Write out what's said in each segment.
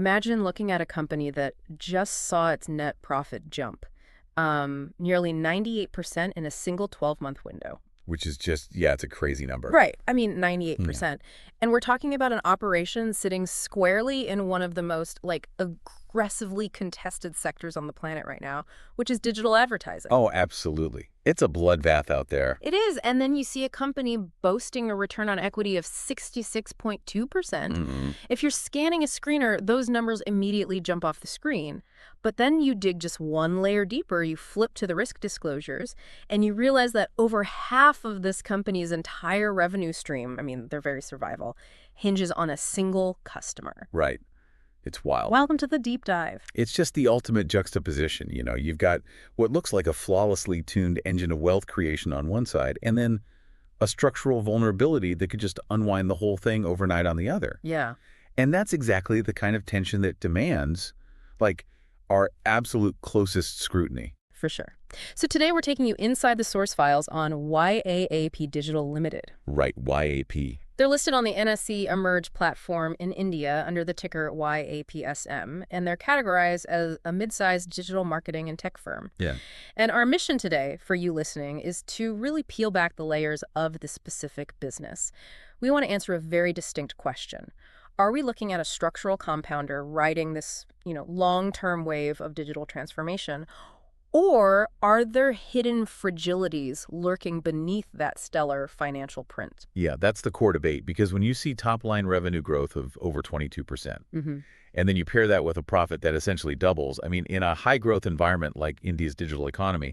Imagine looking at a company that just saw its net profit jump, nearly 98% in a single 12-month window. Which is just, yeah, it's a crazy number. Right. I mean, Yeah. 98%. And we're talking about an operation sitting squarely in one of the most, aggressively contested sectors on the planet right now, which is digital advertising. Oh, absolutely. It's a bloodbath out there. It is. And then you see a company boasting a return on equity of 66.2%. Mm. If you're scanning a screener, those numbers immediately jump off the screen. But then you dig just one layer deeper, you flip to the risk disclosures, and you realize that over half of this company's entire revenue stream, I mean, their very survival, hinges on a single customer. Right. It's wild. Welcome to the deep dive. It's just the ultimate juxtaposition. You know, you've got what looks like a flawlessly tuned engine of wealth creation on one side, and then a structural vulnerability that could just unwind the whole thing overnight on the other. Yeah. And that's exactly the kind of tension that demands, our absolute closest scrutiny. For sure. So today we're taking you inside the source files on YAAP Digital Limited. Right, YAP. They're listed on the NSE Emerge platform in India under the ticker YAPSM, and they're categorized as a mid-sized digital marketing and tech firm. Yeah. And our mission today, for you listening, is to really peel back the layers of this specific business. We want to answer a very distinct question. Are we looking at a structural compounder riding this, long-term wave of digital transformation? Or are there hidden fragilities lurking beneath that stellar financial print? Yeah, that's the core debate, because when you see top-line revenue growth of over 22%, and then you pair that with a profit that essentially doubles, I mean, in a high-growth environment like India's digital economy,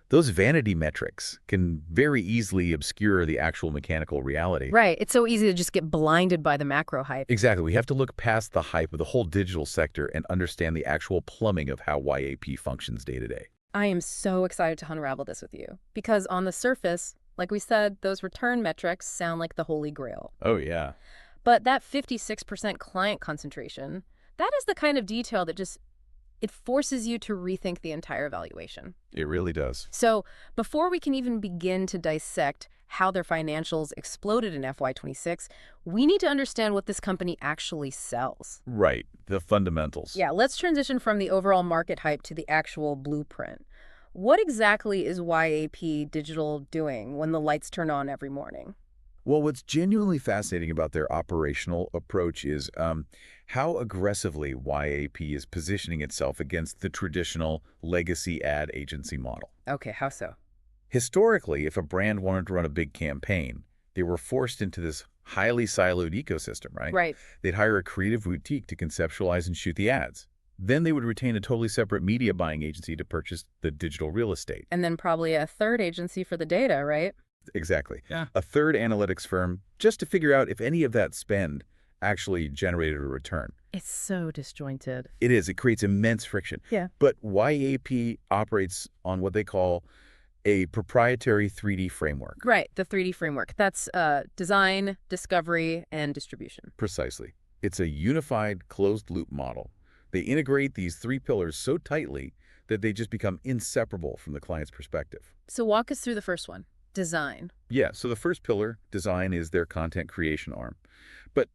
those vanity metrics can very easily obscure the actual mechanical reality. Right. It's so easy to just get blinded by the macro hype. Exactly. We have to look past the hype of the whole digital sector and understand the actual plumbing of how YAP functions day to day. I am so excited to unravel this with you, because on the surface, like we said, those return metrics sound like the holy grail. Oh, yeah. But that 56% client concentration, that is the kind of detail that it forces you to rethink the entire valuation. It really does. So before we can even begin to dissect how their financials exploded in FY26, we need to understand what this company actually sells. Right. The fundamentals. Yeah, let's transition from the overall market hype to the actual blueprint. What exactly is YAP Digital doing when the lights turn on every morning? Well, what's genuinely fascinating about their operational approach is how aggressively YAP is positioning itself against the traditional legacy ad agency model. Okay, how so? Historically, if a brand wanted to run a big campaign, they were forced into this highly siloed ecosystem, right? Right. They'd hire a creative boutique to conceptualize and shoot the ads. Then they would retain a totally separate media buying agency to purchase the digital real estate. And then probably a third agency for the data, right? Exactly. Yeah. A third analytics firm just to figure out if any of that spend actually generated a return. It's so disjointed. It is. It creates immense friction. Yeah. But YAP operates on what they call a proprietary 3D framework. Right, the 3D framework. That's design, discovery, and distribution. Precisely. It's a unified closed-loop model. They integrate these three pillars so tightly that they just become inseparable from the client's perspective. So walk us through the first one, design. Yeah, so the first pillar, design, is their content creation arm. But,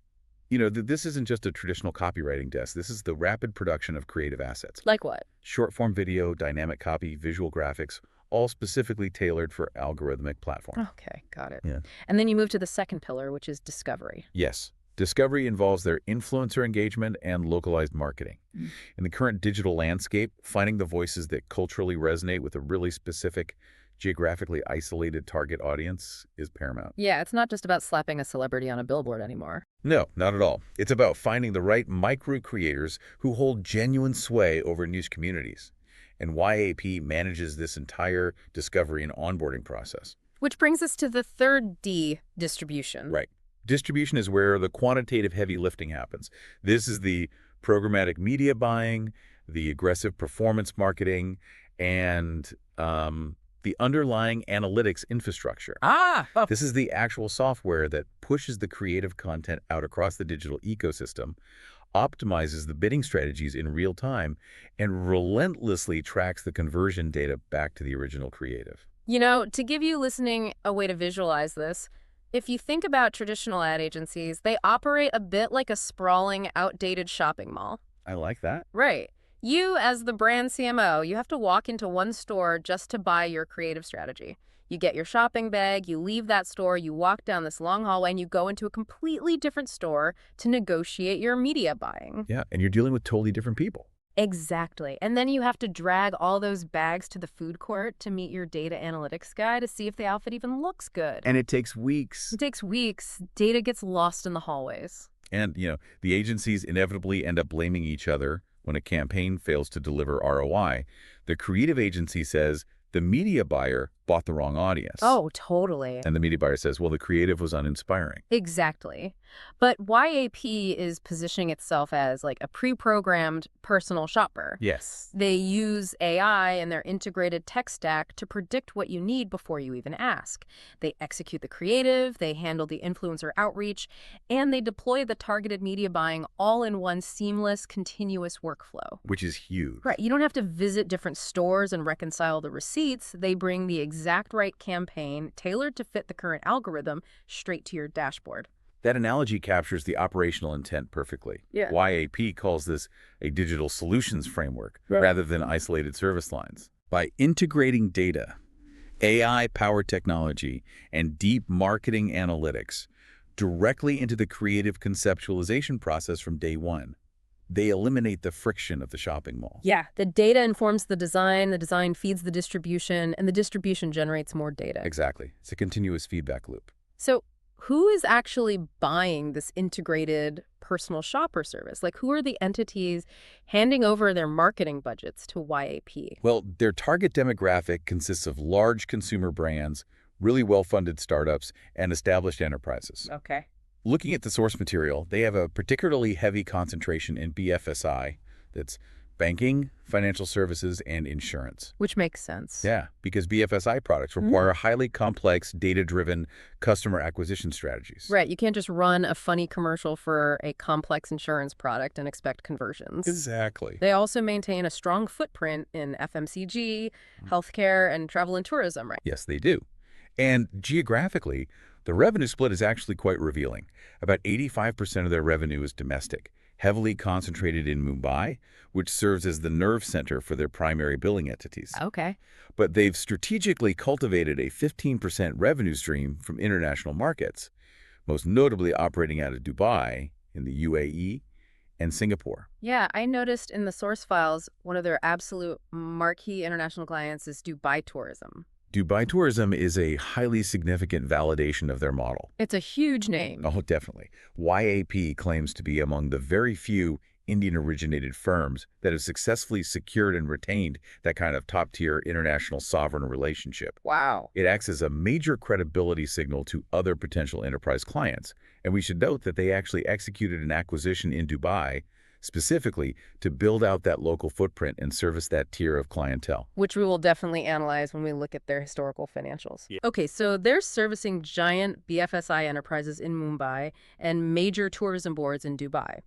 this isn't just a traditional copywriting desk. This is the rapid production of creative assets. Like what? Short-form video, dynamic copy, visual graphics, all specifically tailored for algorithmic platform. Okay, got it. Yeah. And then you move to the second pillar, which is discovery. Yes. Discovery involves their influencer engagement and localized marketing. In the current digital landscape, finding the voices that culturally resonate with a really specific, geographically isolated target audience is paramount. Yeah, it's not just about slapping a celebrity on a billboard anymore. No, not at all. It's about finding the right micro creators who hold genuine sway over niche communities. And YAP manages this entire discovery and onboarding process. Which brings us to the third D, distribution. Right. Distribution is where the quantitative heavy lifting happens. This is the programmatic media buying, the aggressive performance marketing, and the underlying analytics infrastructure. This is the actual software that pushes the creative content out across the digital ecosystem, optimizes the bidding strategies in real time, and relentlessly tracks the conversion data back to the original creative. To give you listening a way to visualize this, if you think about traditional ad agencies, they operate a bit like a sprawling, outdated shopping mall. I like that. Right. You, as the brand CMO, you have to walk into one store just to buy your creative strategy. You get your shopping bag, you leave that store, you walk down this long hallway, and you go into a completely different store to negotiate your media buying. Yeah, and you're dealing with totally different people. Exactly. And then you have to drag all those bags to the food court to meet your data analytics guy to see if the outfit even looks good. And it takes weeks. It takes weeks. Data gets lost in the hallways. And, the agencies inevitably end up blaming each other when a campaign fails to deliver ROI. The creative agency says the media buyer bought the wrong audience. Oh, totally. And the media buyer says, well, the creative was uninspiring. Exactly. But YAP is positioning itself as like a pre-programmed personal shopper. Yes. They use AI and their integrated tech stack to predict what you need before you even ask. They execute the creative, they handle the influencer outreach, and they deploy the targeted media buying all in one seamless, continuous workflow. Which is huge. Right. You don't have to visit different stores and reconcile the receipts. They bring the exact right campaign, tailored to fit the current algorithm, straight to your dashboard. That analogy captures the operational intent perfectly. Yeah. YAP calls this a digital solutions framework Right. rather than isolated service lines. By integrating data, AI-powered technology, and deep marketing analytics directly into the creative conceptualization process from day one, they eliminate the friction of the shopping mall. Yeah, the data informs the design feeds the distribution, and the distribution generates more data. Exactly. It's a continuous feedback loop. So who is actually buying this integrated personal shopper service? Like, who are the entities handing over their marketing budgets to YAP? Well, their target demographic consists of large consumer brands, really well-funded startups, and established enterprises. Okay. Looking at the source material, they have a particularly heavy concentration in BFSI, that's banking, financial services, and insurance. Which makes sense. Yeah, because BFSI products require highly complex, data-driven customer acquisition strategies. Right. You can't just run a funny commercial for a complex insurance product and expect conversions. Exactly. They also maintain a strong footprint in FMCG, healthcare, and travel and tourism, right? Yes, they do. And geographically, the revenue split is actually quite revealing. About 85% of their revenue is domestic, heavily concentrated in Mumbai, which serves as the nerve center for their primary billing entities. Okay. But they've strategically cultivated a 15% revenue stream from international markets, most notably operating out of Dubai, in the UAE, and Singapore. Yeah, I noticed in the source files, one of their absolute marquee international clients is Dubai Tourism. Dubai Tourism is a highly significant validation of their model. It's a huge name. Oh, definitely. YAP claims to be among the very few Indian-originated firms that have successfully secured and retained that kind of top-tier international sovereign relationship. Wow. It acts as a major credibility signal to other potential enterprise clients. And we should note that they actually executed an acquisition in Dubai specifically to build out that local footprint and service that tier of clientele. Which we will definitely analyze when we look at their historical financials. Yeah. Okay, so they're servicing giant BFSI enterprises in Mumbai and major tourism boards in Dubai.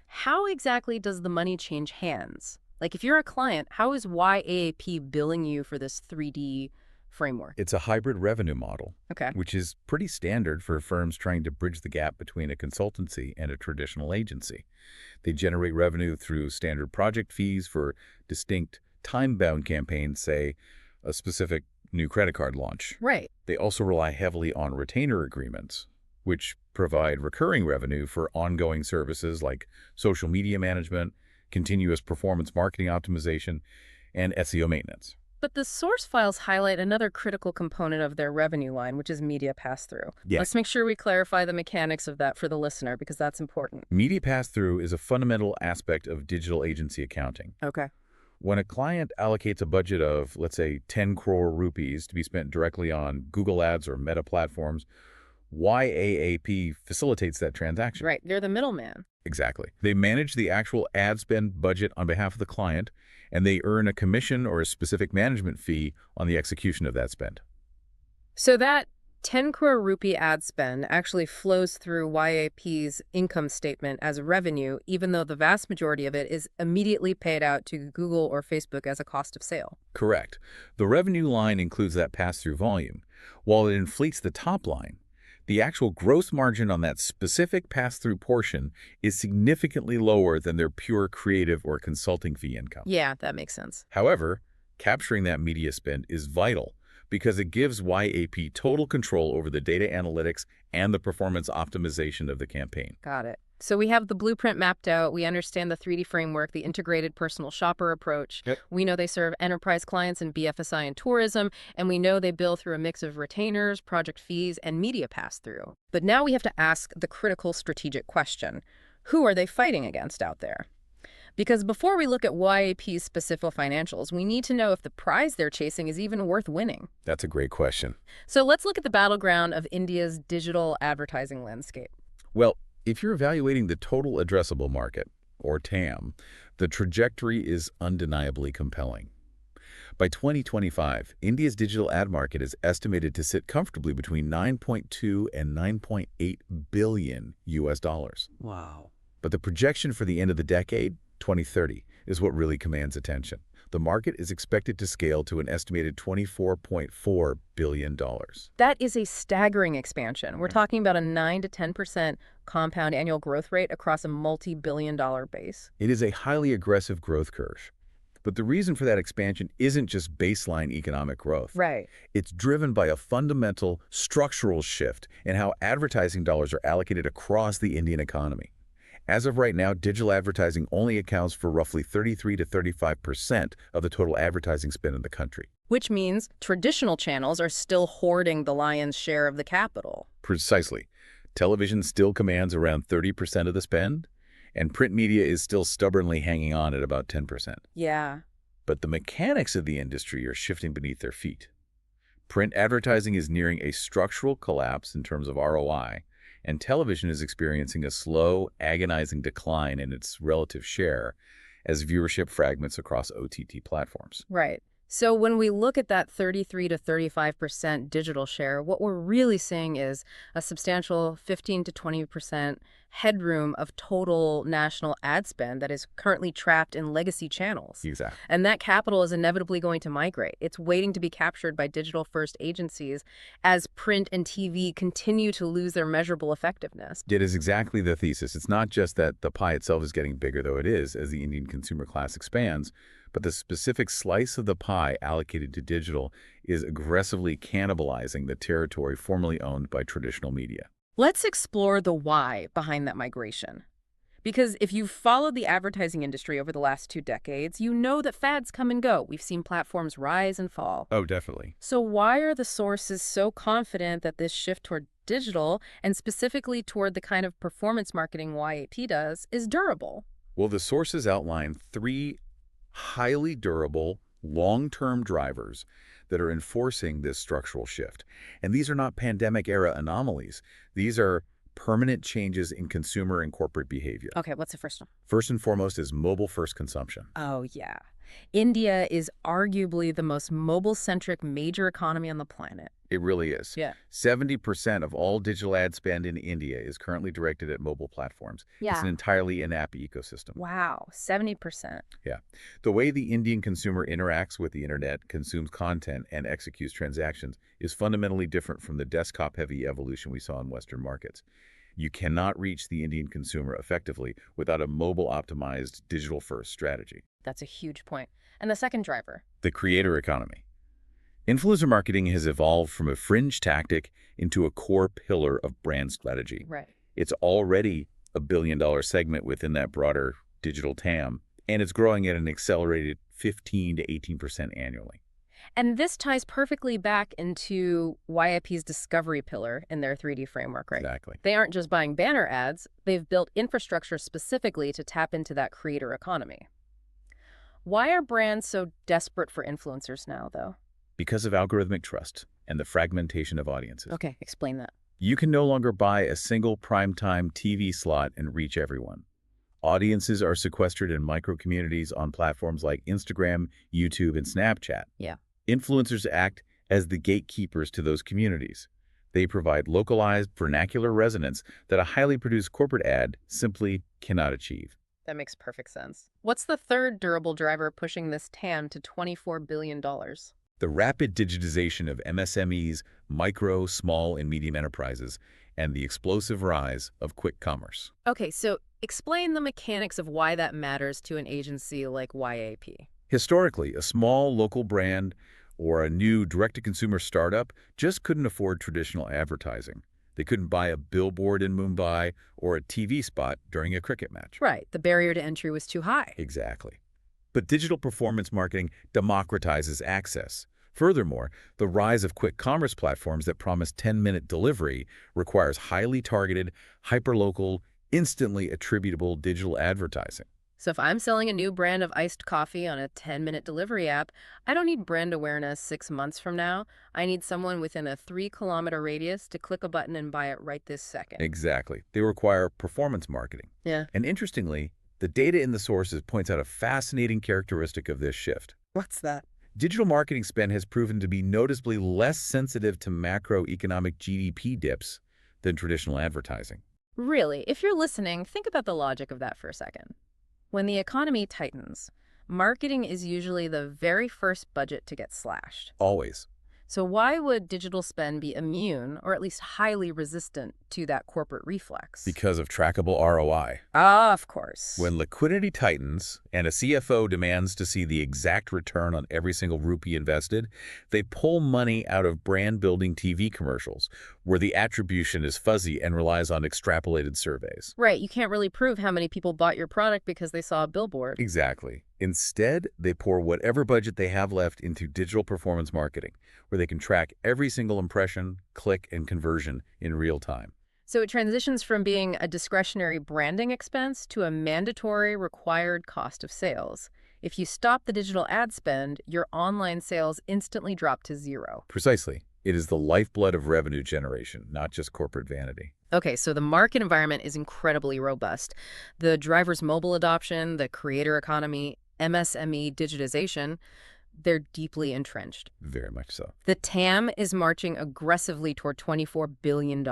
How exactly does the money change hands? Like, if you're a client, how is YAP billing you for this 3D framework? It's a hybrid revenue model, Okay. which is pretty standard for firms trying to bridge the gap between a consultancy and a traditional agency. They generate revenue through standard project fees for distinct time-bound campaigns, say a specific new credit card launch. Right. They also rely heavily on retainer agreements, which provide recurring revenue for ongoing services like social media management, continuous performance marketing optimization, and SEO maintenance. But the source files highlight another critical component of their revenue line, which is media pass-through. Yes. Let's make sure we clarify the mechanics of that for the listener, because that's important. Media pass-through is a fundamental aspect of digital agency accounting. Okay. When a client allocates a budget of, let's say, 10 crore rupees to be spent directly on Google Ads or Meta platforms, YAAP facilitates that transaction. Right. They're the middleman. Exactly. They manage the actual ad spend budget on behalf of the client, and they earn a commission or a specific management fee on the execution of that spend. So that 10 crore rupee ad spend actually flows through YAP's income statement as revenue, even though the vast majority of it is immediately paid out to Google or Facebook as a cost of sale. Correct. The revenue line includes that pass-through volume. While it inflates the top line, The actual gross margin on that specific pass-through portion is significantly lower than their pure creative or consulting fee income. Yeah, that makes sense. However, capturing that media spend is vital because it gives YAP total control over the data analytics and the performance optimization of the campaign. Got it. So we have the blueprint mapped out. We understand the 3D framework, the integrated personal shopper approach. Yep. We know they serve enterprise clients in BFSI and tourism, and we know they bill through a mix of retainers, project fees, and media pass-through. But now we have to ask the critical strategic question. Who are they fighting against out there? Because before we look at YAP's specific financials, we need to know if the prize they're chasing is even worth winning. That's a great question. So let's look at the battleground of India's digital advertising landscape. Well, if you're evaluating the total addressable market, or TAM, the trajectory is undeniably compelling. By 2025, India's digital ad market is estimated to sit comfortably between 9.2 and 9.8 billion US dollars. Wow. But the projection for the end of the decade, 2030, is what really commands attention. The market is expected to scale to an estimated $24.4 billion. That is a staggering expansion. We're talking about a 9 to 10% compound annual growth rate across a multi-billion-dollar base. It is a highly aggressive growth curve. But the reason for that expansion isn't just baseline economic growth. Right. It's driven by a fundamental structural shift in how advertising dollars are allocated across the Indian economy. As of right now, digital advertising only accounts for roughly 33 to 35% of the total advertising spend in the country. Which means traditional channels are still hoarding the lion's share of the capital. Precisely. Television still commands around 30% of the spend, and print media is still stubbornly hanging on at about 10%. Yeah. But the mechanics of the industry are shifting beneath their feet. Print advertising is nearing a structural collapse in terms of ROI, and television is experiencing a slow, agonizing decline in its relative share as viewership fragments across OTT platforms. Right. So when we look at that 33 to 35% digital share, what we're really seeing is a substantial 15 to 20% headroom of total national ad spend that is currently trapped in legacy channels. Exactly. And that capital is inevitably going to migrate. It's waiting to be captured by digital-first agencies as print and TV continue to lose their measurable effectiveness. It is exactly the thesis. It's not just that the pie itself is getting bigger, though it is, as the Indian consumer class expands, but the specific slice of the pie allocated to digital is aggressively cannibalizing the territory formerly owned by traditional media. Let's explore the why behind that migration. Because if you've followed the advertising industry over the last 2 decades, you know that fads come and go. We've seen platforms rise and fall. Oh, definitely. So why are the sources so confident that this shift toward digital, and specifically toward the kind of performance marketing YAP does, is durable? Well, the sources outline 3 highly durable, long-term drivers that are enforcing this structural shift. And these are not pandemic-era anomalies. These are permanent changes in consumer and corporate behavior. Okay, what's the first one? First and foremost is mobile-first consumption. Oh, yeah. India is arguably the most mobile-centric major economy on the planet. It really is. Yeah. 70% of all digital ad spend in India is currently directed at mobile platforms. Yeah. It's an entirely in-app ecosystem. Wow, 70%. Yeah. The way the Indian consumer interacts with the internet, consumes content, and executes transactions is fundamentally different from the desktop-heavy evolution we saw in Western markets. You cannot reach the Indian consumer effectively without a mobile-optimized, digital-first strategy. That's a huge point. And the second driver? The creator economy. Influencer marketing has evolved from a fringe tactic into a core pillar of brand strategy. Right. It's already a billion-dollar segment within that broader digital TAM, and it's growing at an accelerated 15 to 18% annually. And this ties perfectly back into YAP's discovery pillar in their 3D framework, right? Exactly. They aren't just buying banner ads, they've built infrastructure specifically to tap into that creator economy. Why are brands so desperate for influencers now, though? Because of algorithmic trust and the fragmentation of audiences. Okay, explain that. You can no longer buy a single primetime TV slot and reach everyone. Audiences are sequestered in micro-communities on platforms like Instagram, YouTube, and Snapchat. Yeah. Influencers act as the gatekeepers to those communities. They provide localized, vernacular resonance that a highly produced corporate ad simply cannot achieve. That makes perfect sense. What's the third durable driver pushing this TAM to $24 billion? The rapid digitization of MSMEs, micro, small, and medium enterprises, and the explosive rise of quick commerce. Okay, so explain the mechanics of why that matters to an agency like YAP. Historically, a small local brand or a new direct-to-consumer startup just couldn't afford traditional advertising. They couldn't buy a billboard in Mumbai or a TV spot during a cricket match. Right, the barrier to entry was too high. Exactly. But digital performance marketing democratizes access. Furthermore, the rise of quick commerce platforms that promise 10-minute delivery requires highly targeted, hyperlocal, instantly attributable digital advertising. So if I'm selling a new brand of iced coffee on a 10-minute delivery app, I don't need brand awareness 6 months from now. I need someone within a 3-kilometer radius to click a button and buy it right this second. Exactly. They require performance marketing. Yeah. And interestingly, the data in the sources points out a fascinating characteristic of this shift. What's that? Digital marketing spend has proven to be noticeably less sensitive to macroeconomic GDP dips than traditional advertising. Really, if you're listening, think about the logic of that for a second. When the economy tightens, marketing is usually the very first budget to get slashed. Always. So why would digital spend be immune, or at least highly resistant, to that corporate reflex? Because of trackable ROI. Ah, of course. When liquidity tightens and a CFO demands to see the exact return on every single rupee invested, they pull money out of brand-building TV commercials, where the attribution is fuzzy and relies on extrapolated surveys. Right, you can't really prove how many people bought your product because they saw a billboard. Exactly. Instead, they pour whatever budget they have left into digital performance marketing, where they can track every single impression, click, and conversion in real time. So it transitions from being a discretionary branding expense to a mandatory required cost of sales. If you stop the digital ad spend, your online sales instantly drop to zero. Precisely. It is the lifeblood of revenue generation, not just corporate vanity. Okay, so the market environment is incredibly robust. The driver's mobile adoption, the creator economy, MSME digitization, they're deeply entrenched. Very much so. The TAM is marching aggressively toward $24 billion.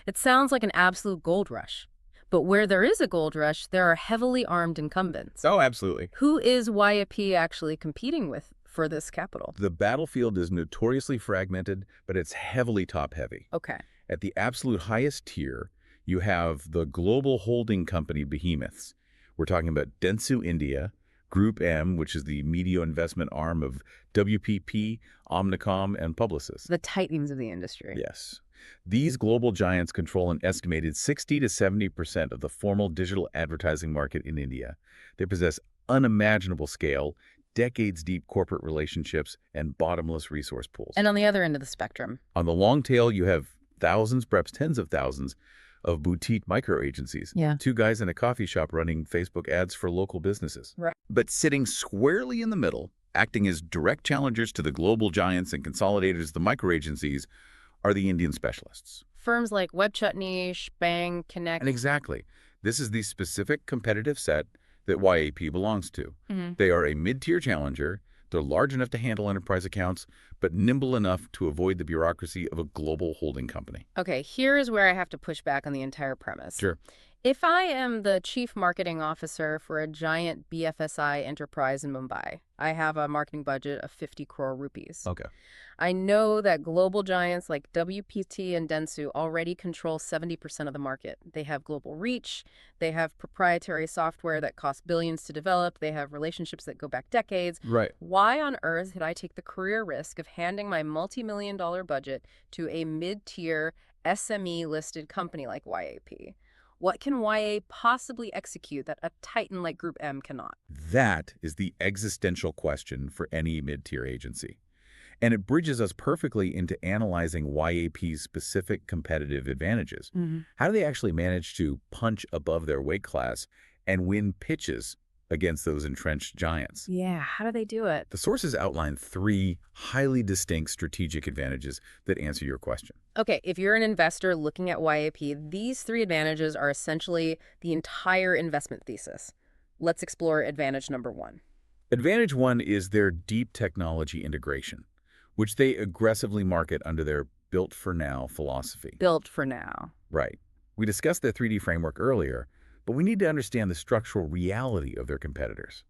It sounds like an absolute gold rush. But where there is a gold rush, there are heavily armed incumbents. Oh, absolutely. Who is YAP actually competing with for this capital? The battlefield is notoriously fragmented, but it's heavily top-heavy. Okay. At the absolute highest tier, you have the global holding company behemoths. We're talking about Dentsu India, Group M, which is the media investment arm of WPP, Omnicom, and Publicis. The titans of the industry. Yes. These global giants control an estimated 60 to 70% of the formal digital advertising market in India. They possess unimaginable scale, decades-deep corporate relationships, and bottomless resource pools. And on the other end of the spectrum? On the long tail, you have thousands, perhaps tens of thousands, of boutique micro-agencies. Yeah. 2 guys in a coffee shop running Facebook ads for local businesses. Right. But sitting squarely in the middle, acting as direct challengers to the global giants and consolidators, the micro-agencies, are the Indian specialists. Firms like WebChutney, Bang, Connect. And exactly. This is the specific competitive set that YAP belongs to. They are a mid-tier challenger. They're large enough to handle enterprise accounts, but nimble enough to avoid the bureaucracy of a global holding company. Okay, here is where I have to push back on the entire premise. Sure. If I am the chief marketing officer for a giant BFSI enterprise in Mumbai, I have a marketing budget of 50 crore rupees. Okay. I know that global giants like WPT and Dentsu already control 70% of the market. They have global reach, they have proprietary software that costs billions to develop, they have relationships that go back decades. Right. Why on earth did I take the career risk of handing my multi-million-dollar budget to a mid-tier SME-listed company like YAP? What can YA possibly execute that a titan like Group M cannot? That is the existential question for any mid-tier agency. And it bridges us perfectly into analyzing YAP's specific competitive advantages. How do they actually manage to punch above their weight class and win pitches against those entrenched giants? Yeah, how do they do it? The sources outline 3 highly distinct strategic advantages that answer your question. Okay, if you're an investor looking at YAP, these 3 advantages are essentially the entire investment thesis. Let's explore advantage number 1. Advantage 1 is their deep technology integration, which they aggressively market under their built for now philosophy. Built for now. Right. We discussed their 3D framework earlier, but we need to understand the structural reality of their competitors.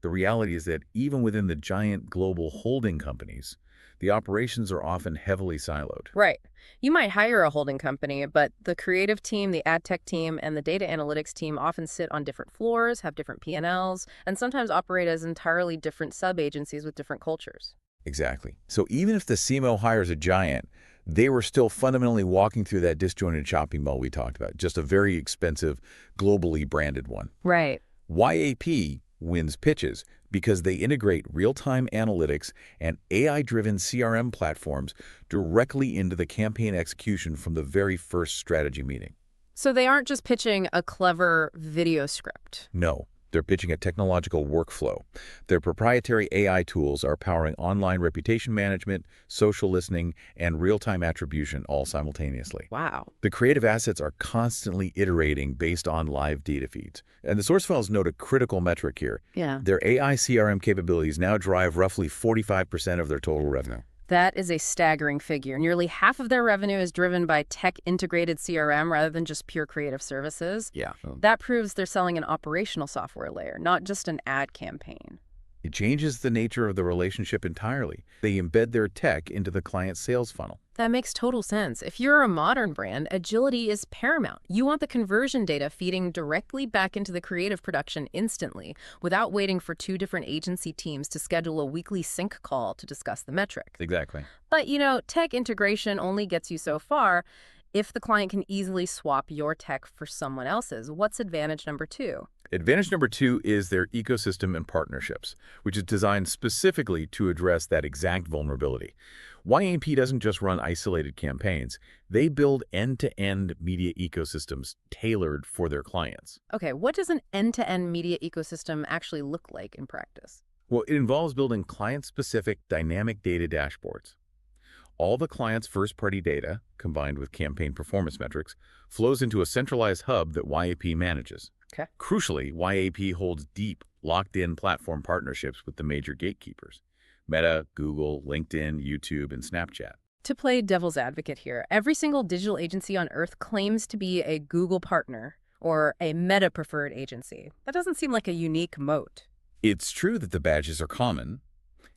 The reality is that even within the giant global holding companies, the operations are often heavily siloed. Right. You might hire a holding company, but the creative team, the ad tech team, and the data analytics team often sit on different floors, have different P&Ls, and sometimes operate as entirely different sub-agencies with different cultures. Exactly. So even if the CMO hires a giant, they were still fundamentally walking through that disjointed shopping mall we talked about, just a very expensive, globally branded one. Right. YAP wins pitches because they integrate real-time analytics and AI-driven CRM platforms directly into the campaign execution from the very first strategy meeting. So they aren't just pitching a clever video script. No, they're pitching a technological workflow. Their proprietary AI tools are powering online reputation management, social listening, and real-time attribution all simultaneously. Wow. The creative assets are constantly iterating based on live data feeds. And the source files note a critical metric here. Yeah. Their AI CRM capabilities now drive roughly 45% of their total revenue. That is a staggering figure. Nearly half of their revenue is driven by tech-integrated CRM rather than just pure creative services. Yeah. That proves they're selling an operational software layer, not just an ad campaign. It changes the nature of the relationship entirely. They embed their tech into the client's sales funnel. That makes total sense. If you're a modern brand, agility is paramount. You want the conversion data feeding directly back into the creative production instantly, without waiting for two different agency teams to schedule a weekly sync call to discuss the metric. Exactly. But, tech integration only gets you so far. If the client can easily swap your tech for someone else's, what's advantage number 2? Advantage number 2 is their ecosystem and partnerships, which is designed specifically to address that exact vulnerability. YAP doesn't just run isolated campaigns. They build end-to-end media ecosystems tailored for their clients. Okay, what does an end-to-end media ecosystem actually look like in practice? Well, it involves building client-specific dynamic data dashboards. All the client's first-party data, combined with campaign performance metrics, flows into a centralized hub that YAP manages. Okay. Crucially, YAP holds deep, locked-in platform partnerships with the major gatekeepers: Meta, Google, LinkedIn, YouTube, and Snapchat. To play devil's advocate here, every single digital agency on Earth claims to be a Google partner or a Meta preferred agency. That doesn't seem like a unique moat. It's true that the badges are common.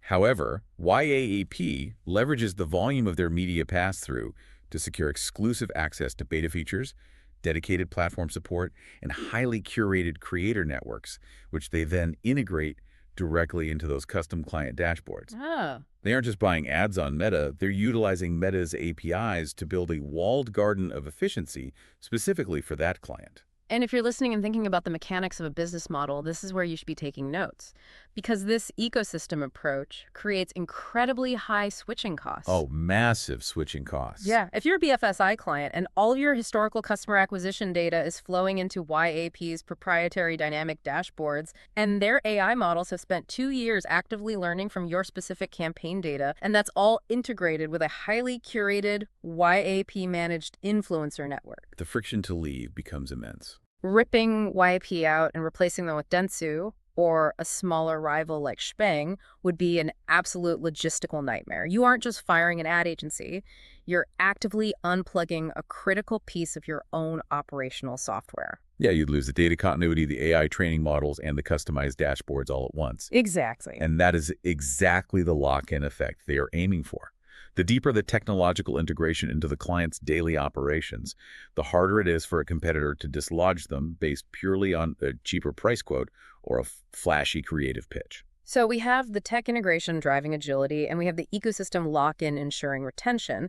However, YAAP leverages the volume of their media pass-through to secure exclusive access to beta features, dedicated platform support, and highly curated creator networks, which they then integrate directly into those custom client dashboards. Oh. They aren't just buying ads on Meta, they're utilizing Meta's APIs to build a walled garden of efficiency specifically for that client. And if you're listening and thinking about the mechanics of a business model, this is where you should be taking notes. Because this ecosystem approach creates incredibly high switching costs. Oh, massive switching costs. Yeah, if you're a BFSI client and all of your historical customer acquisition data is flowing into YAP's proprietary dynamic dashboards, and their AI models have spent 2 years actively learning from your specific campaign data, and that's all integrated with a highly curated YAP-managed influencer network. The friction to leave becomes immense. Ripping YAP out and replacing them with Dentsu or a smaller rival like Shpeng would be an absolute logistical nightmare. You aren't just firing an ad agency, you're actively unplugging a critical piece of your own operational software. Yeah, you'd lose the data continuity, the AI training models, and the customized dashboards all at once. Exactly. And that is exactly the lock-in effect they are aiming for. The deeper the technological integration into the client's daily operations, the harder it is for a competitor to dislodge them based purely on a cheaper price quote or a flashy creative pitch. So we have the tech integration driving agility, and we have the ecosystem lock-in ensuring retention.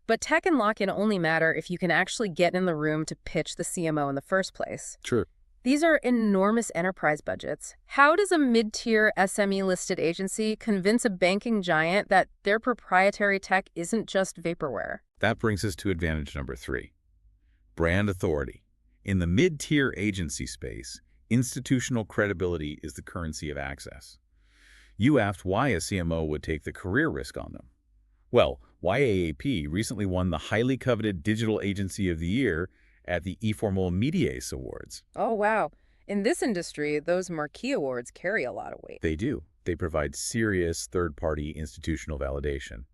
But tech and lock-in only matter if you can actually get in the room to pitch the CMO in the first place. True. These are enormous enterprise budgets. How does a mid-tier SME-listed agency convince a banking giant that their proprietary tech isn't just vaporware? That brings us to advantage number 3. Brand authority. In the mid-tier agency space, institutional credibility is the currency of access. You asked why a CMO would take the career risk on them. Well, YAAP recently won the highly coveted Digital Agency of the Year at the eFormal Mediace Awards. Oh, wow. In this industry, those marquee awards carry a lot of weight. They do. They provide serious third-party institutional validation.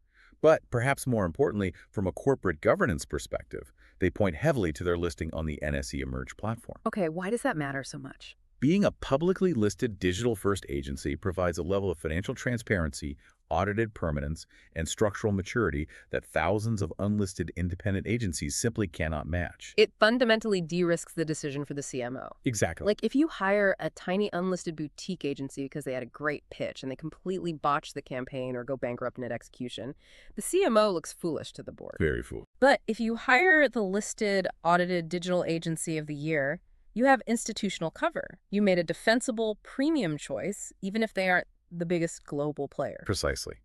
But perhaps more importantly, from a corporate governance perspective, they point heavily to their listing on the NSE Emerge platform. Okay, why does that matter so much? Being a publicly listed digital-first agency provides a level of financial transparency, audited permanence, and structural maturity that thousands of unlisted independent agencies simply cannot match. It fundamentally de-risks the decision for the CMO. Exactly. Like, if you hire a tiny unlisted boutique agency because they had a great pitch and they completely botch the campaign or go bankrupt in execution, the CMO looks foolish to the board. Very foolish. But if you hire the listed, audited digital agency of the year, you have institutional cover. You made a defensible premium choice, even if they aren't the biggest global player. Precisely.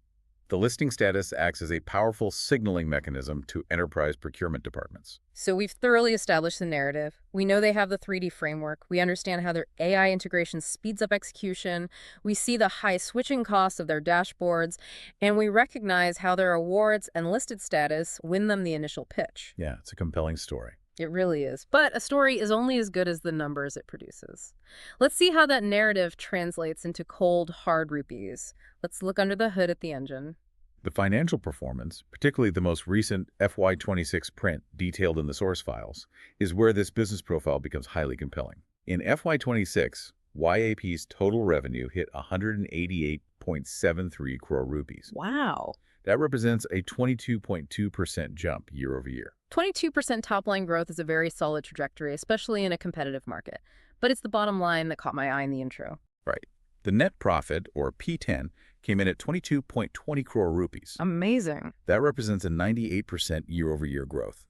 The listing status acts as a powerful signaling mechanism to enterprise procurement departments. So we've thoroughly established the narrative. We know they have the 3D framework. We understand how their AI integration speeds up execution. We see the high switching costs of their dashboards. And we recognize how their awards and listed status win them the initial pitch. Yeah, it's a compelling story. It really is. But a story is only as good as the numbers it produces. Let's see how that narrative translates into cold, hard rupees. Let's look under the hood at the engine. The financial performance, particularly the most recent FY26 print detailed in the source files, is where this business profile becomes highly compelling. In FY26, YAP's total revenue hit 188.73 crore rupees. Wow. That represents a 22.2% jump year over year. 22% top-line growth is a very solid trajectory, especially in a competitive market. But it's the bottom line that caught my eye in the intro. Right. The net profit, or P10, came in at 22.20 crore rupees. Amazing. That represents a 98% year-over-year growth.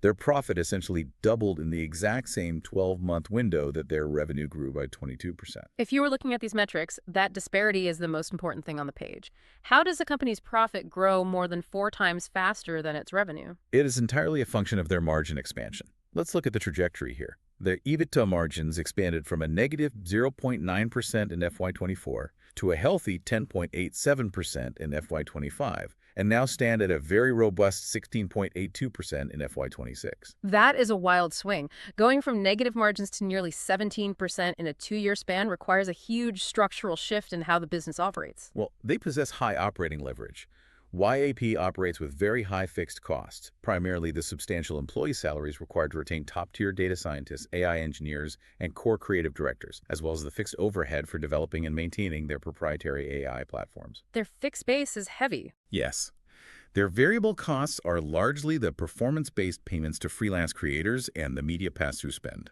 Their profit essentially doubled in the exact same 12-month window that their revenue grew by 22%. If you were looking at these metrics, that disparity is the most important thing on the page. How does a company's profit grow more than 4 times faster than its revenue? It is entirely a function of their margin expansion. Let's look at the trajectory here. Their EBITDA margins expanded from a negative 0.9% in FY24 to a healthy 10.87% in FY25, and now stand at a very robust 16.82% in FY26. That is a wild swing. Going from negative margins to nearly 17% in a 2-year span requires a huge structural shift in how the business operates. Well, they possess high operating leverage. YAP operates with very high fixed costs, primarily the substantial employee salaries required to retain top-tier data scientists, AI engineers, and core creative directors, as well as the fixed overhead for developing and maintaining their proprietary AI platforms. Their fixed base is heavy. Yes. Their variable costs are largely the performance-based payments to freelance creators and the media pass-through spend.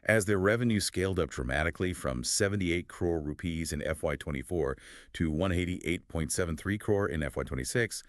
As their revenue scaled up dramatically from 78 crore rupees in FY24 to 188.73 crore in FY26,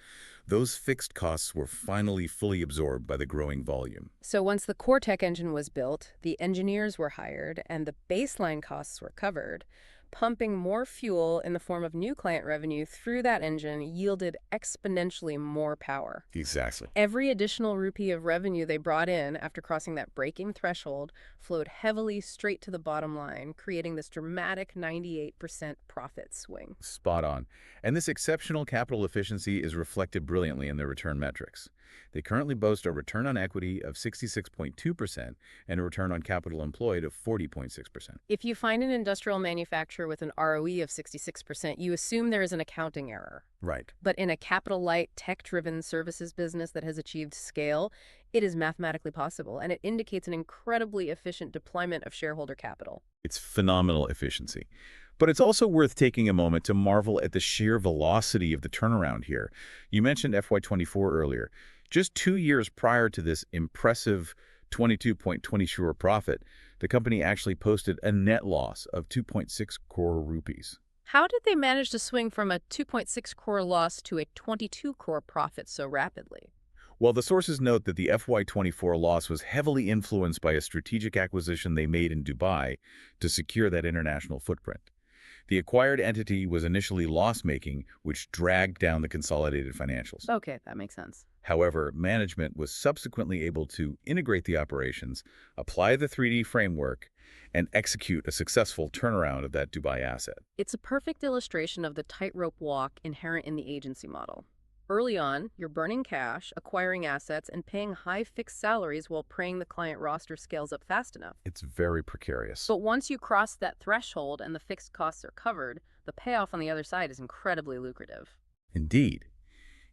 those fixed costs were finally fully absorbed by the growing volume. So once the core tech engine was built, the engineers were hired, and the baseline costs were covered, pumping more fuel in the form of new client revenue through that engine yielded exponentially more power. Exactly. Every additional rupee of revenue they brought in after crossing that breaking threshold flowed heavily straight to the bottom line, creating this dramatic 98% profit swing. Spot on. And this exceptional capital efficiency is reflected brilliantly in their return metrics. They currently boast a return on equity of 66.2% and a return on capital employed of 40.6%. If you find an industrial manufacturer with an ROE of 66%, you assume there is an accounting error. Right. But in a capital-light, tech-driven services business that has achieved scale, it is mathematically possible, and it indicates an incredibly efficient deployment of shareholder capital. It's phenomenal efficiency. But it's also worth taking a moment to marvel at the sheer velocity of the turnaround here. You mentioned FY24 earlier. Just 2 years prior to this impressive 22.20 crore profit, the company actually posted a net loss of 2.6 crore rupees. How did they manage to swing from a 2.6 crore loss to a 22 crore profit so rapidly? Well, the sources note that the FY24 loss was heavily influenced by a strategic acquisition they made in Dubai to secure that international footprint. The acquired entity was initially loss-making, which dragged down the consolidated financials. Okay, that makes sense. However, management was subsequently able to integrate the operations, apply the 3D framework, and execute a successful turnaround of that Dubai asset. It's a perfect illustration of the tightrope walk inherent in the agency model. Early on, you're burning cash, acquiring assets, and paying high fixed salaries while praying the client roster scales up fast enough. It's very precarious. But once you cross that threshold and the fixed costs are covered, the payoff on the other side is incredibly lucrative. Indeed.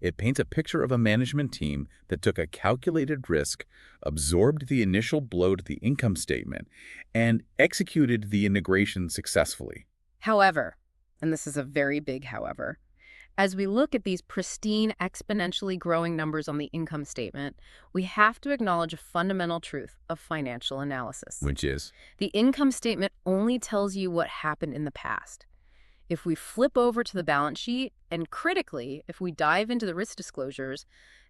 It paints a picture of a management team that took a calculated risk, absorbed the initial blow to the income statement, and executed the integration successfully. However, and this is a very big however, as we look at these pristine, exponentially growing numbers on the income statement, we have to acknowledge a fundamental truth of financial analysis. Which is? The income statement only tells you what happened in the past. If we flip over to the balance sheet, and critically, if we dive into the risk disclosures,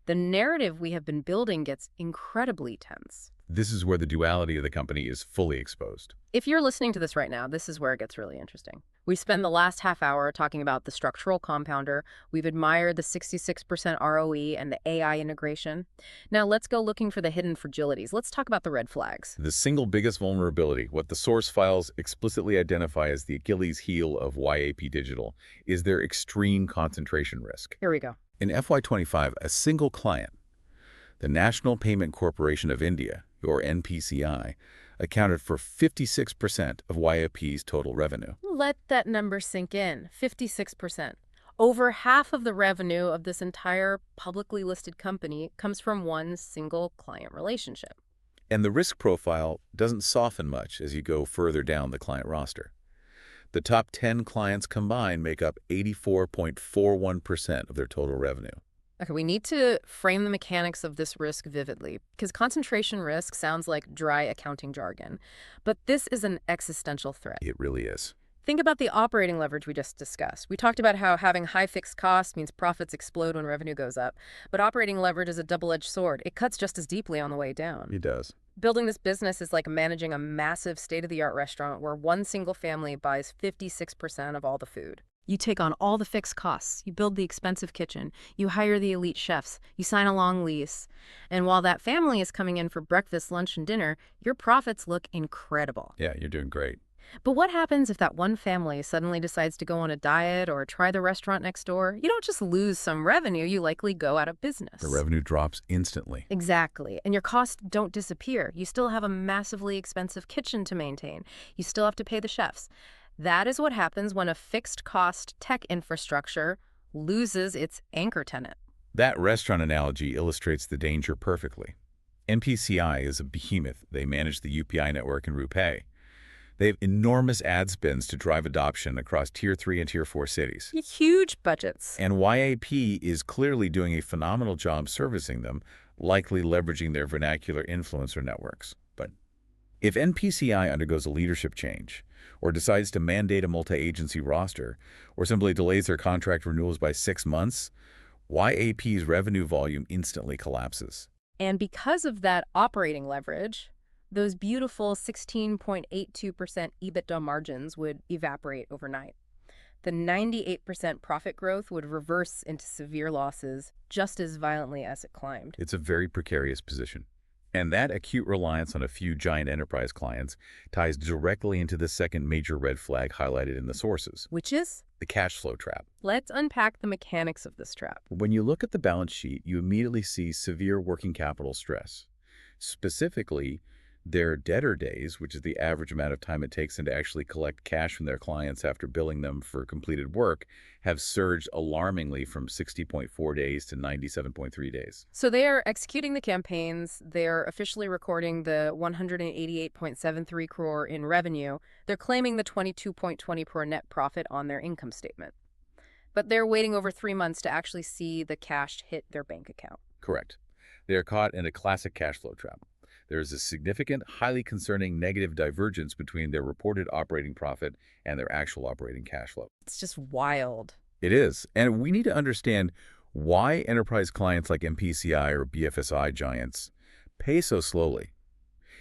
the narrative we have been building gets incredibly tense. This is where the duality of the company is fully exposed. If you're listening to this right now, this is where it gets really interesting. We spent the last half hour talking about the structural compounder. We've admired the 66% ROE and the AI integration. Now let's go looking for the hidden fragilities. Let's talk about the red flags. The single biggest vulnerability, what the source files explicitly identify as the Achilles heel of YAAP Digital, is their extreme concentration risk. Here we go. In FY25, a single client, the National Payment Corporation of India, or NPCI, accounted for 56% of YAP's total revenue. Let that number sink in. 56%. Over half of the revenue of this entire publicly listed company comes from one single client relationship. And the risk profile doesn't soften much as you go further down the client roster. The top 10 clients combined make up 84.41% of their total revenue. Okay, we need to frame the mechanics of this risk vividly, because concentration risk sounds like dry accounting jargon, but this is an existential threat. It really is. Think about the operating leverage we just discussed. We talked about how having high fixed costs means profits explode when revenue goes up, but operating leverage is a double-edged sword. It cuts just as deeply on the way down. It does. Building this business is like managing a massive state-of-the-art restaurant where one single family buys 56% of all the food. You take on all the fixed costs, you build the expensive kitchen, you hire the elite chefs, you sign a long lease. And while that family is coming in for breakfast, lunch, and dinner, your profits look incredible. Yeah, you're doing great. But what happens if that one family suddenly decides to go on a diet or try the restaurant next door? You don't just lose some revenue, you likely go out of business. The revenue drops instantly. Exactly. And your costs don't disappear. You still have a massively expensive kitchen to maintain. You still have to pay the chefs. That is what happens when a fixed-cost tech infrastructure loses its anchor tenant. That restaurant analogy illustrates the danger perfectly. NPCI is a behemoth. They manage the UPI network and RuPay. They have enormous ad spends to drive adoption across Tier 3 and Tier 4 cities. Huge budgets. And YAP is clearly doing a phenomenal job servicing them, likely leveraging their vernacular influencer networks. But if NPCI undergoes a leadership change, or decides to mandate a multi-agency roster, or simply delays their contract renewals by 6 months, YAP's revenue volume instantly collapses. And because of that operating leverage, those beautiful 16.82% EBITDA margins would evaporate overnight. The 98% profit growth would reverse into severe losses just as violently as it climbed. It's a very precarious position. And that acute reliance on a few giant enterprise clients ties directly into the second major red flag highlighted in the sources. Which is? The cash flow trap. Let's unpack the mechanics of this trap. When you look at the balance sheet, you immediately see severe working capital stress. Specifically, their debtor days, which is the average amount of time it takes them to actually collect cash from their clients after billing them for completed work, have surged alarmingly from 60.4 days to 97.3 days. So they are executing the campaigns, they're officially recording the 188.73 crore in revenue, they're claiming the 22.20 crore net profit on their income statement. But they're waiting over 3 months to actually see the cash hit their bank account. Correct. They are caught in a classic cash flow trap. There is a significant, highly concerning negative divergence between their reported operating profit and their actual operating cash flow. It's just wild. It is. And we need to understand why enterprise clients like NPCI or BFSI giants pay so slowly.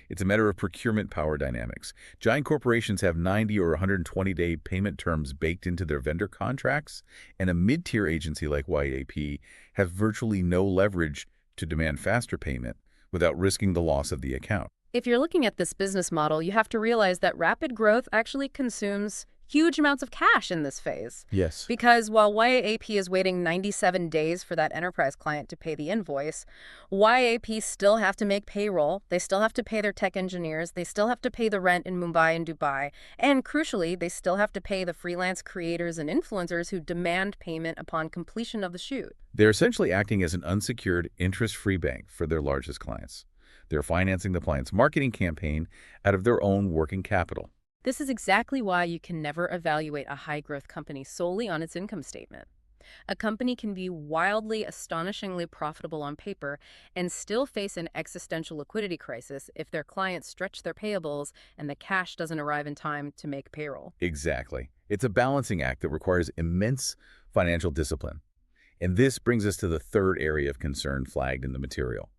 It's a matter of procurement power dynamics. Giant corporations have 90 or 120-day payment terms baked into their vendor contracts, and a mid-tier agency like YAP has virtually no leverage to demand faster payment without risking the loss of the account. If you're looking at this business model, you have to realize that rapid growth actually consumes huge amounts of cash in this phase. Yes. Because while YAAP is waiting 97 days for that enterprise client to pay the invoice, YAP still have to make payroll, they still have to pay their tech engineers, they still have to pay the rent in Mumbai and Dubai, and crucially, they still have to pay the freelance creators and influencers who demand payment upon completion of the shoot. They're essentially acting as an unsecured, interest-free bank for their largest clients. They're financing the client's marketing campaign out of their own working capital. This is exactly why you can never evaluate a high-growth company solely on its income statement. A company can be wildly, astonishingly profitable on paper and still face an existential liquidity crisis if their clients stretch their payables and the cash doesn't arrive in time to make payroll. Exactly. It's a balancing act that requires immense financial discipline. And this brings us to the third area of concern flagged in the material: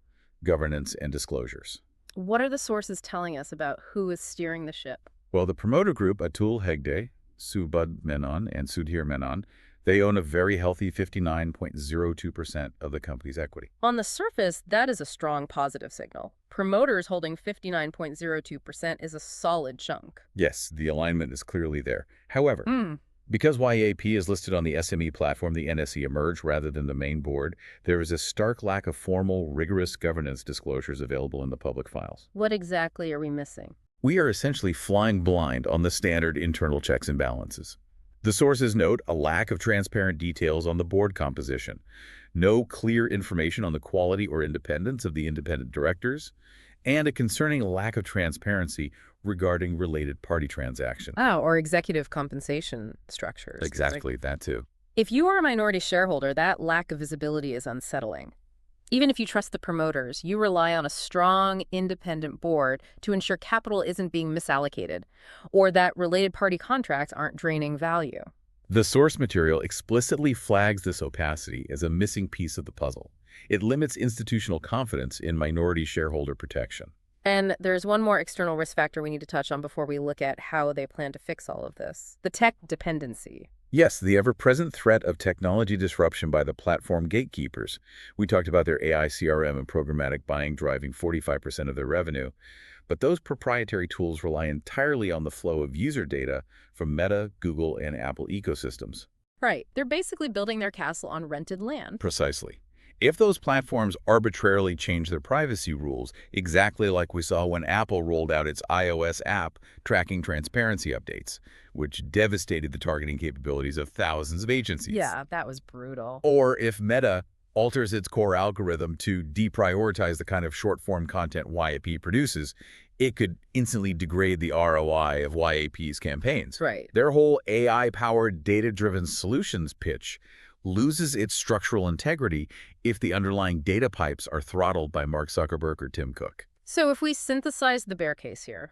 governance and disclosures. What are the sources telling us about who is steering the ship? Well, the promoter group, Atul Hegde, Subodh Menon, and Sudhir Menon, they own a very healthy 59.02% of the company's equity. On the surface, that is a strong positive signal. Promoters holding 59.02% is a solid chunk. Yes, the alignment is clearly there. However, because YAP is listed on the SME platform, the NSE Emerge, rather than the main board, there is a stark lack of formal, rigorous governance disclosures available in the public files. What exactly are we missing? We are essentially flying blind on the standard internal checks and balances. The sources note a lack of transparent details on the board composition, no clear information on the quality or independence of the independent directors, and a concerning lack of transparency regarding related party transactions. Oh, or executive compensation structures. Exactly, that too. If you are a minority shareholder, that lack of visibility is unsettling. Even if you trust the promoters, you rely on a strong, independent board to ensure capital isn't being misallocated, or that related party contracts aren't draining value. The source material explicitly flags this opacity as a missing piece of the puzzle. It limits institutional confidence in minority shareholder protection. And there's one more external risk factor we need to touch on before we look at how they plan to fix all of this: the tech dependency. Yes, the ever-present threat of technology disruption by the platform gatekeepers. We talked about their AI CRM and programmatic buying driving 45% of their revenue. But those proprietary tools rely entirely on the flow of user data from Meta, Google, and Apple ecosystems. Right. They're basically building their castle on rented land. Precisely. If those platforms arbitrarily change their privacy rules, exactly like we saw when Apple rolled out its iOS app tracking transparency updates, which devastated the targeting capabilities of thousands of agencies. Yeah, that was brutal. Or if Meta alters its core algorithm to deprioritize the kind of short-form content YAP produces, it could instantly degrade the ROI of YAP's campaigns. Right. Their whole AI-powered, data-driven solutions pitch loses its structural integrity if the underlying data pipes are throttled by Mark Zuckerberg or Tim Cook. So if we synthesize the bear case here,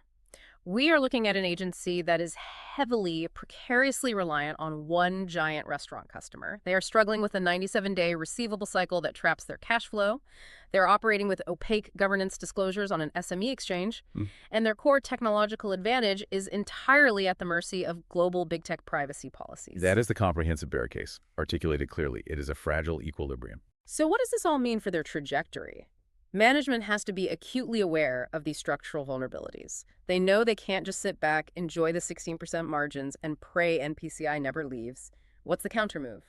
we are looking at an agency that is heavily, precariously reliant on one giant restaurant customer. They are struggling with a 97-day receivable cycle that traps their cash flow. They're operating with opaque governance disclosures on an SME exchange. And their core technological advantage is entirely at the mercy of global big tech privacy policies. That is the comprehensive bear case. Articulated clearly, it is a fragile equilibrium. So what does this all mean for their trajectory? Management has to be acutely aware of these structural vulnerabilities. They know they can't just sit back, enjoy the 16% margins, and pray NPCI never leaves. What's the countermove?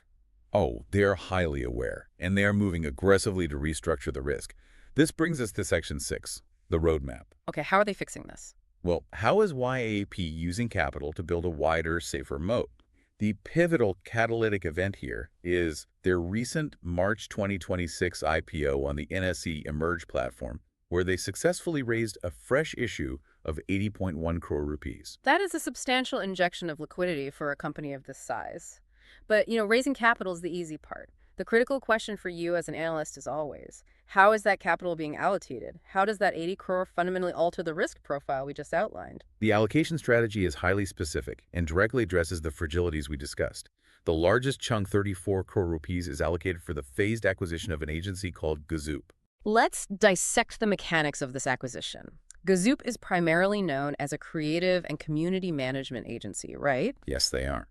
Oh, they're highly aware, and they are moving aggressively to restructure the risk. This brings us to Section 6, the roadmap. Okay, how are they fixing this? Well, how is YAP using capital to build a wider, safer moat? The pivotal catalytic event here is their recent March 2026 IPO on the NSE Emerge platform, where they successfully raised a fresh issue of 80.1 crore rupees. That is a substantial injection of liquidity for a company of this size. But, raising capital is the easy part. The critical question for you as an analyst is always, how is that capital being allocated? How does that 80 crore fundamentally alter the risk profile we just outlined? The allocation strategy is highly specific and directly addresses the fragilities we discussed. The largest chunk, 34 crore rupees, is allocated for the phased acquisition of an agency called Gozoop. Let's dissect the mechanics of this acquisition. Gozoop is primarily known as a creative and community management agency, right? Yes, they are.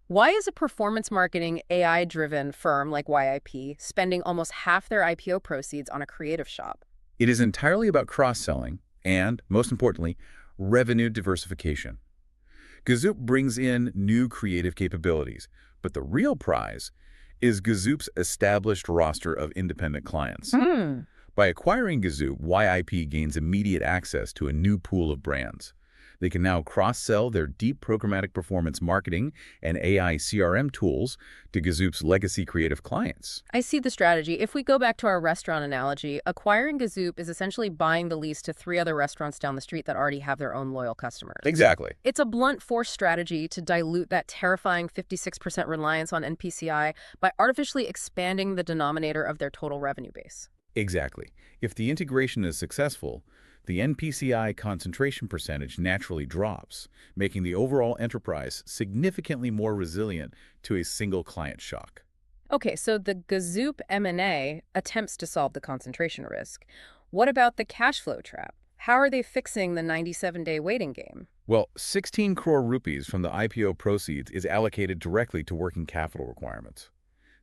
Why is a performance marketing AI-driven firm like YIP spending almost half their IPO proceeds on a creative shop? It is entirely about cross-selling and, most importantly, revenue diversification. Gozoop brings in new creative capabilities, but the real prize is Gozoop's established roster of independent clients. Hmm. By acquiring Gozoop, YIP gains immediate access to a new pool of brands. They can now cross-sell their deep programmatic performance marketing and AI CRM tools to Gozoop's legacy creative clients. I see the strategy. If we go back to our restaurant analogy, acquiring Gozoop is essentially buying the lease to 3 other restaurants down the street that already have their own loyal customers. Exactly. It's a blunt force strategy to dilute that terrifying 56% reliance on NPCI by artificially expanding the denominator of their total revenue base. Exactly. If the integration is successful, the NPCI concentration percentage naturally drops, making the overall enterprise significantly more resilient to a single client shock. Okay, so the Gozoop M&A attempts to solve the concentration risk. What about the cash flow trap? How are they fixing the 97-day waiting game? Well, 16 crore rupees from the IPO proceeds is allocated directly to working capital requirements.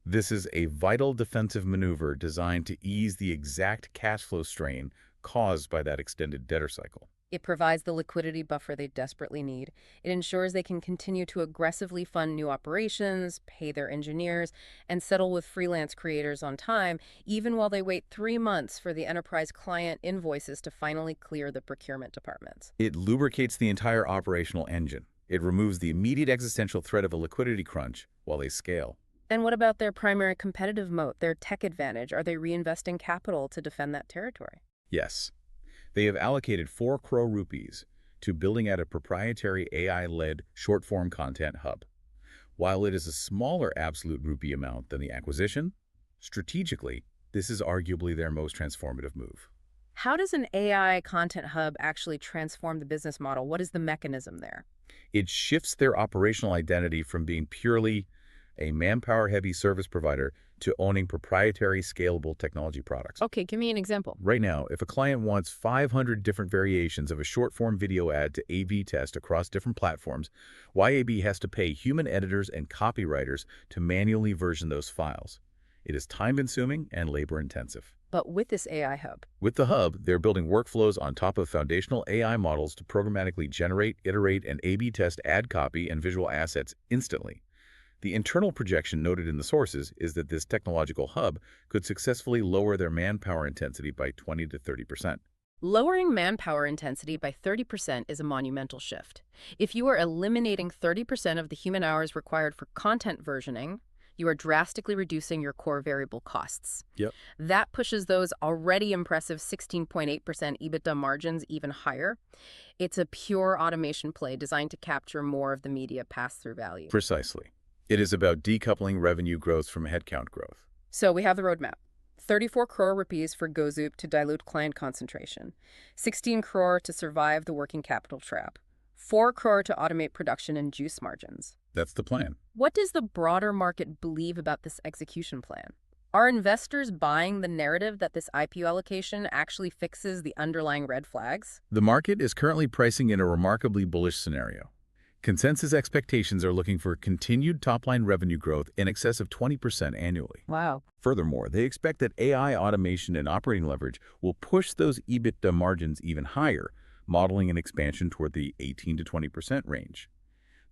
This is a vital defensive maneuver designed to ease the exact cash flow strain caused by that extended debtor cycle. It provides the liquidity buffer they desperately need. It ensures they can continue to aggressively fund new operations, pay their engineers, and settle with freelance creators on time, even while they wait 3 months for the enterprise client invoices to finally clear the procurement departments. It lubricates the entire operational engine. It removes the immediate existential threat of a liquidity crunch while they scale. And what about their primary competitive moat, their tech advantage? Are they reinvesting capital to defend that territory? Yes. They have allocated 4 crore rupees to building out a proprietary AI-led short-form content hub. While it is a smaller absolute rupee amount than the acquisition, strategically, this is arguably their most transformative move. How does an AI content hub actually transform the business model? What is the mechanism there? It shifts their operational identity from being purely a manpower-heavy service provider to owning proprietary, scalable technology products. Okay, give me an example. Right now, if a client wants 500 different variations of a short-form video ad to A/B test across different platforms, YAB has to pay human editors and copywriters to manually version those files. It is time-consuming and labor-intensive. But with this AI hub, With the hub, they're building workflows on top of foundational AI models to programmatically generate, iterate, and A/B test ad copy and visual assets instantly. The internal projection noted in the sources is that this technological hub could successfully lower their manpower intensity by 20 to 30%. lowering manpower intensity by 30% is a monumental shift. If you are eliminating 30% of the human hours required for content versioning, you are drastically reducing your core variable costs. Yep. That pushes those already impressive 16.8% EBITDA margins even higher. It's a pure automation play designed to capture more of the media pass-through value. Precisely. It is about decoupling revenue growth from headcount growth. So we have the roadmap. 34 crore rupees for Gozoop to dilute client concentration, 16 crore to survive the working capital trap, 4 crore to automate production and juice margins. That's the plan. What does the broader market believe about this execution plan? Are investors buying the narrative that this IPO allocation actually fixes the underlying red flags? The market is currently pricing in a remarkably bullish scenario. Consensus expectations are looking for continued top-line revenue growth in excess of 20% annually. Wow. Furthermore, they expect that AI automation and operating leverage will push those EBITDA margins even higher, modeling an expansion toward the 18 to 20% range.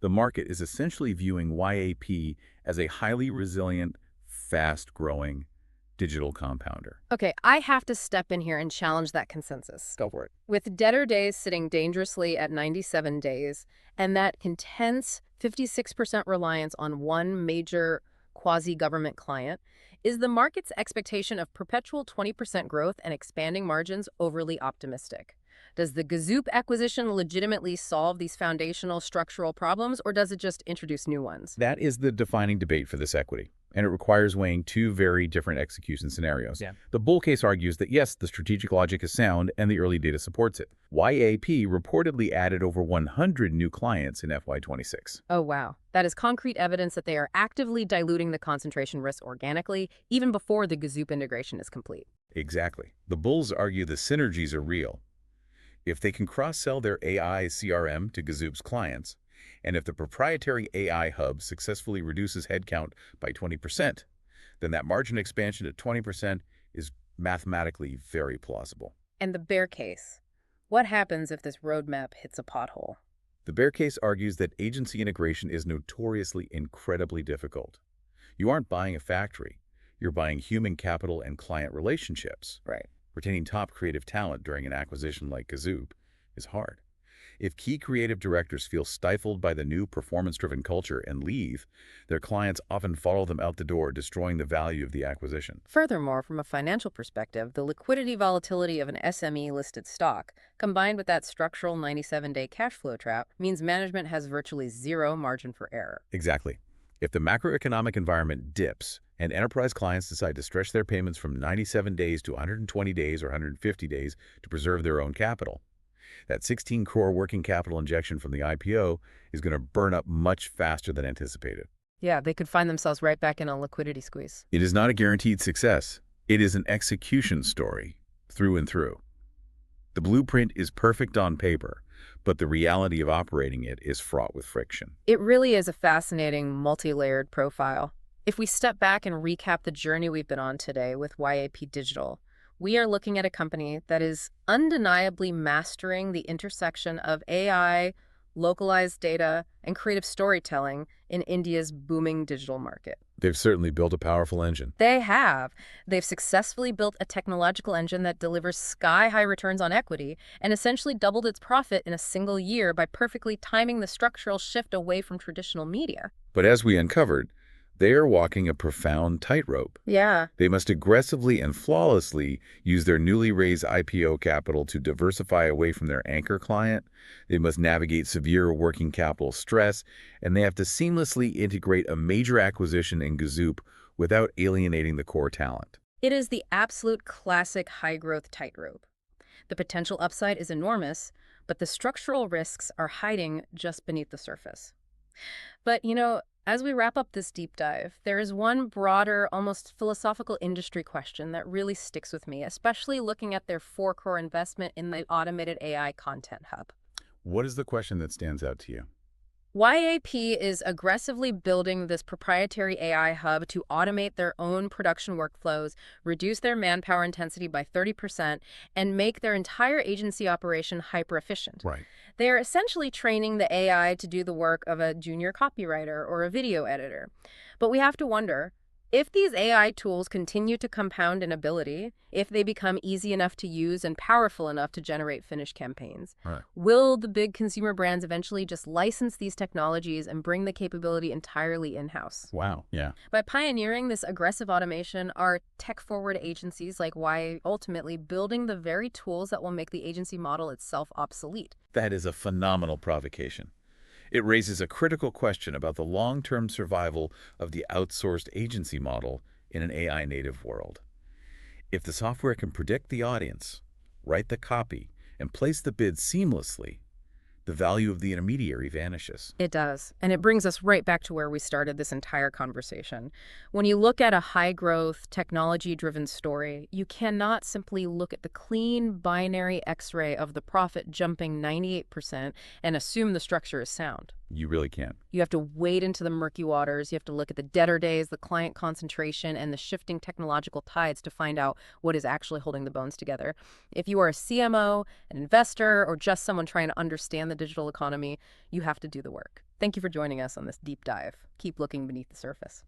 The market is essentially viewing YAP as a highly resilient, fast-growing digital compounder. Okay, I have to step in here and challenge that consensus. Go for it. With debtor days sitting dangerously at 97 days, and that intense 56% reliance on one major quasi-government client, is the market's expectation of perpetual 20% growth and expanding margins overly optimistic? Does the Gozoop acquisition legitimately solve these foundational structural problems, or does it just introduce new ones? That is the defining debate for this equity, and it requires weighing 2 very different execution scenarios. Yeah. The bull case argues that yes, the strategic logic is sound and the early data supports it. YAP reportedly added over 100 new clients in FY26. Oh, wow. That is concrete evidence that they are actively diluting the concentration risk organically, even before the Gozoop integration is complete. Exactly. The bulls argue the synergies are real. If they can cross-sell their AI CRM to Gozoop's clients, and if the proprietary AI hub successfully reduces headcount by 20%, then that margin expansion to 20% is mathematically very plausible. And the bear case. What happens if this roadmap hits a pothole? The bear case argues that agency integration is notoriously incredibly difficult. You aren't buying a factory. You're buying human capital and client relationships. Right. Retaining top creative talent during an acquisition like Gozoop is hard. If key creative directors feel stifled by the new performance-driven culture and leave, their clients often follow them out the door, destroying the value of the acquisition. Furthermore, from a financial perspective, the liquidity volatility of an SME-listed stock, combined with that structural 97-day cash flow trap, means management has virtually zero margin for error. Exactly. If the macroeconomic environment dips and enterprise clients decide to stretch their payments from 97 days to 120 days or 150 days to preserve their own capital, that 16 crore working capital injection from the IPO is going to burn up much faster than anticipated. Yeah, they could find themselves right back in a liquidity squeeze. It is not a guaranteed success. It is an execution story, through and through. The blueprint is perfect on paper, but the reality of operating it is fraught with friction. It really is a fascinating, multi-layered profile. If we step back and recap the journey we've been on today with YAAP Digital, we are looking at a company that is undeniably mastering the intersection of AI, localized data, and creative storytelling in India's booming digital market. They've certainly built a powerful engine. They have. They've successfully built a technological engine that delivers sky-high returns on equity and essentially doubled its profit in a single year by perfectly timing the structural shift away from traditional media. But as we uncovered, they are walking a profound tightrope. Yeah. They must aggressively and flawlessly use their newly raised IPO capital to diversify away from their anchor client. They must navigate severe working capital stress, and they have to seamlessly integrate a major acquisition in Gozoop without alienating the core talent. It is the absolute classic high-growth tightrope. The potential upside is enormous, but the structural risks are hiding just beneath the surface. But, as we wrap up this deep dive, there is one broader, almost philosophical industry question that really sticks with me, especially looking at their 4 crore investment in the automated AI content hub. What is the question that stands out to you? YAP is aggressively building this proprietary AI hub to automate their own production workflows, reduce their manpower intensity by 30%, and make their entire agency operation hyper-efficient. Right. They are essentially training the AI to do the work of a junior copywriter or a video editor. But we have to wonder, if these AI tools continue to compound in ability, if they become easy enough to use and powerful enough to generate finished campaigns, Right. will the big consumer brands eventually just license these technologies and bring the capability entirely in-house? Wow. Yeah. By pioneering this aggressive automation, are tech-forward agencies like Y ultimately building the very tools that will make the agency model itself obsolete? That is a phenomenal provocation. It raises a critical question about the long-term survival of the outsourced agency model in an AI-native world. If the software can predict the audience, write the copy, and place the bid seamlessly, the value of the intermediary vanishes. It does. And it brings us right back to where we started this entire conversation. When you look at a high-growth, technology-driven story, you cannot simply look at the clean binary X-ray of the profit jumping 98% and assume the structure is sound. You really can't. You have to wade into the murky waters. You have to look at the debtor days, the client concentration, and the shifting technological tides to find out what is actually holding the bones together. If you are a CMO, an investor, or just someone trying to understand the digital economy, you have to do the work. Thank you for joining us on this deep dive. Keep looking beneath the surface.